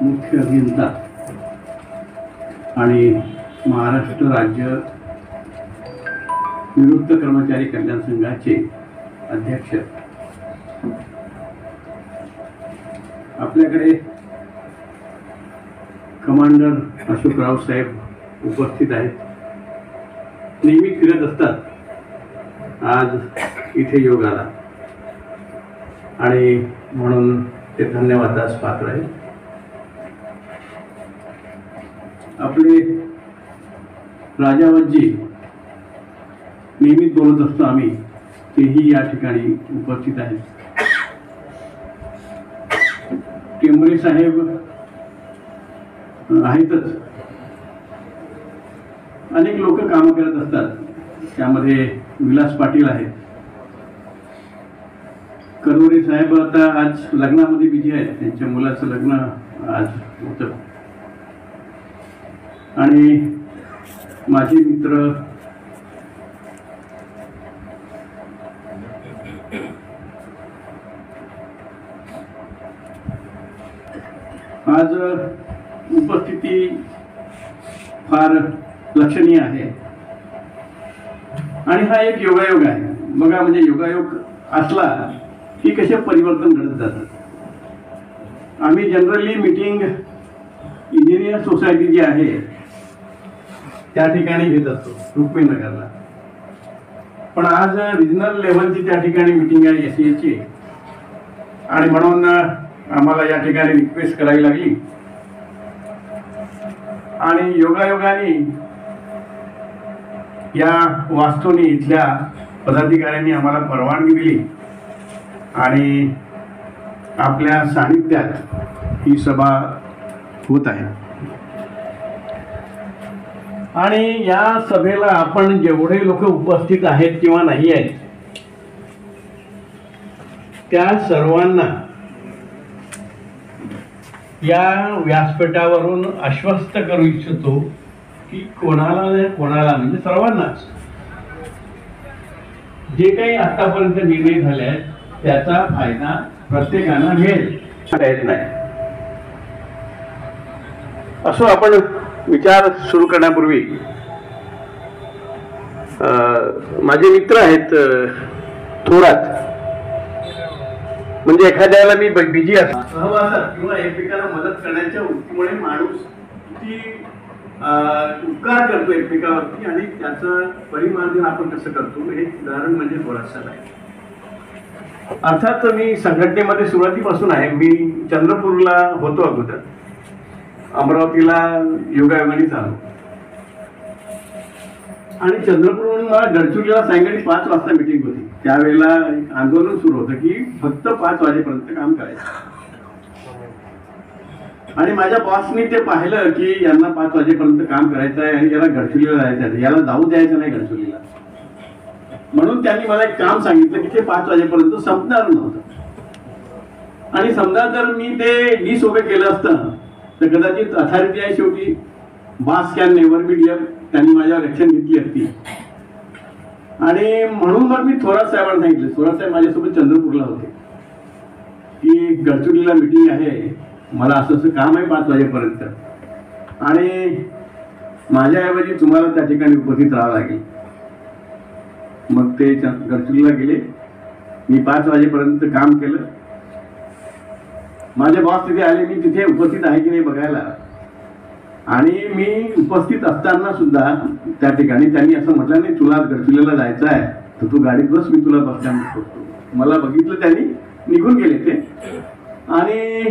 मुख्य अभियंता आणि महाराष्ट्र राज्य निवृत्त कर्मचारी कल्याण संघाचे अध्यक्ष आपल्याकडे कमांडर अशोकराव साहेब उपस्थित आहेत. नेहमी फिरत असतात. आज इथे योग आला आणि म्हणून ते धन्यवादास पात्र आहे. आपले राजावतजी नेहमी बोलत असतो आम्ही, तेही या ठिकाणी उपस्थित आहेत. टेंबरे साहेब आहेतच. अनेक लोक काम करत असतात. त्यामध्ये विलास पाटील आहेत. करोरे साहेब आता आज लग्नामध्ये बिझी आहेत. त्यांच्या मुलाचं लग्न आज होतं. आणि माझे मित्र आज उपस्थिती फार लक्षणीय आहे आणि हा एक योगायोग आहे. बघा, म्हणजे योगायोग असला की कसे परिवर्तन घडत जातात. आम्ही जनरली मीटिंग इंजिनियर सोसायटी जी आहे त्या ठिकाणी घेत असतो रुक्मिणीनगरला, पण आज रिजनल लेव्हलची त्या ठिकाणी मीटिंग आहे SEAची आणि म्हणून आम्हाला या ठिकाणी रिक्वेस्ट करावी लागली आणि योगायोगाने या वास्तूने इथल्या पदाधिकाऱ्यांनी आम्हाला परवानगी दिली आणि आपल्या सानिध्यात ही सभा होत आहे. आणि या सभेला आपण जेवढे लोक उपस्थित आहेत किंवा नाही आहेत त्या सर्वांना या व्यासपीठावरून आश्वस्त करू इच्छितो की कोणाला म्हणजे सर्वांनाच जे काही आतापर्यंत निर्णय झाले आहेत त्याचा फायदा प्रत्येकाला मिळेल येत नाही. असो, आपण विचार सुरू करण्यापूर्वी माझे मित्र आहेत थोरात, म्हणजे एखाद्याला मी बिझी असतो सहवासात किंवा एकमेकाला मदत करण्याच्या वृत्तीमुळे माणूस किती उपकार करतो एकमेकावरती आणि त्याचं परिमार्जन आपण कसं करतो हे उदाहरण म्हणजे थोरात साहेब आहे. अर्थात मी संघटनेमध्ये सुरुवातीपासून आहे. मी चंद्रपूरला होतो अगोदर, अमरावतीला योगायोगाने चालू आणि चंद्रपूरहून मला गडचिरोलीला सायंकाळी 5 वाजता मीटिंग होती. त्यावेळेला आंदोलन सुरू होतं की फक्त 5 वाजेपर्यंत काम करायचं आणि माझ्या बॉसनी ते पाहिलं की यांना 5 वाजेपर्यंत काम करायचं आहे आणि याला गडचिरोलीला जायचं आहे, याला जाऊ द्यायचं नाही गडचिरोलीला. म्हणून त्यांनी मला एक काम सांगितलं की ते 5 वाजेपर्यंत संपणार नव्हतं आणि समजा जर मी ते डिसओबे केलं असतं तर कदाचित अथॉरिटी आहे शेवटी, बास कॅन नेव्हर बी डिअर, त्यांनी माझ्यावर ऍक्शन घेतली असती. आणि म्हणून मग मी थोरात साहेबांना सांगितलं. थोरात साहेब माझ्यासोबत चंद्रपूरला होते की गडचिरोलीला मीटिंग आहे, मला असं असं काम आहे 5 वाजेपर्यंत आणि माझ्याऐवजी तुम्हाला त्या ठिकाणी उपस्थित राहावं लागेल. मग ते गडचिरोलीला गेले. मी 5 वाजेपर्यंत काम केलं. माझे बॉस तिथे आले, मी तिथे उपस्थित आहे की नाही बघायला आणि मी उपस्थित असताना सुद्धा त्या ठिकाणी त्यांनी असं म्हटलं नाही तुला गडचिरोलीला जायचं आहे तर तू गाडीत बस, मी तुला बस स्टँड सोडतो. मला बघितलं, त्यांनी निघून गेले ते आणि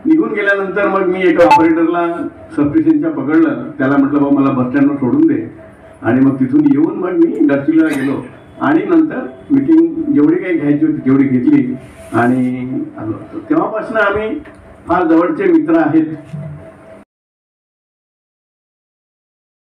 निघून गेल्यानंतर मग मी एका ऑपरेटरला सबस्टेशनच्या पकडलं. त्याला म्हटलं बाबा मला बस स्टँडवर सोडून दे आणि मग तिथून येऊन मग मी गडचिरोलीला गेलो आणि नंतर मीटिंग जेवढी काही घ्यायची होती तेवढी घेतली आणि आलो. तेव्हापासून आम्ही फार जवळचे मित्र आहेत.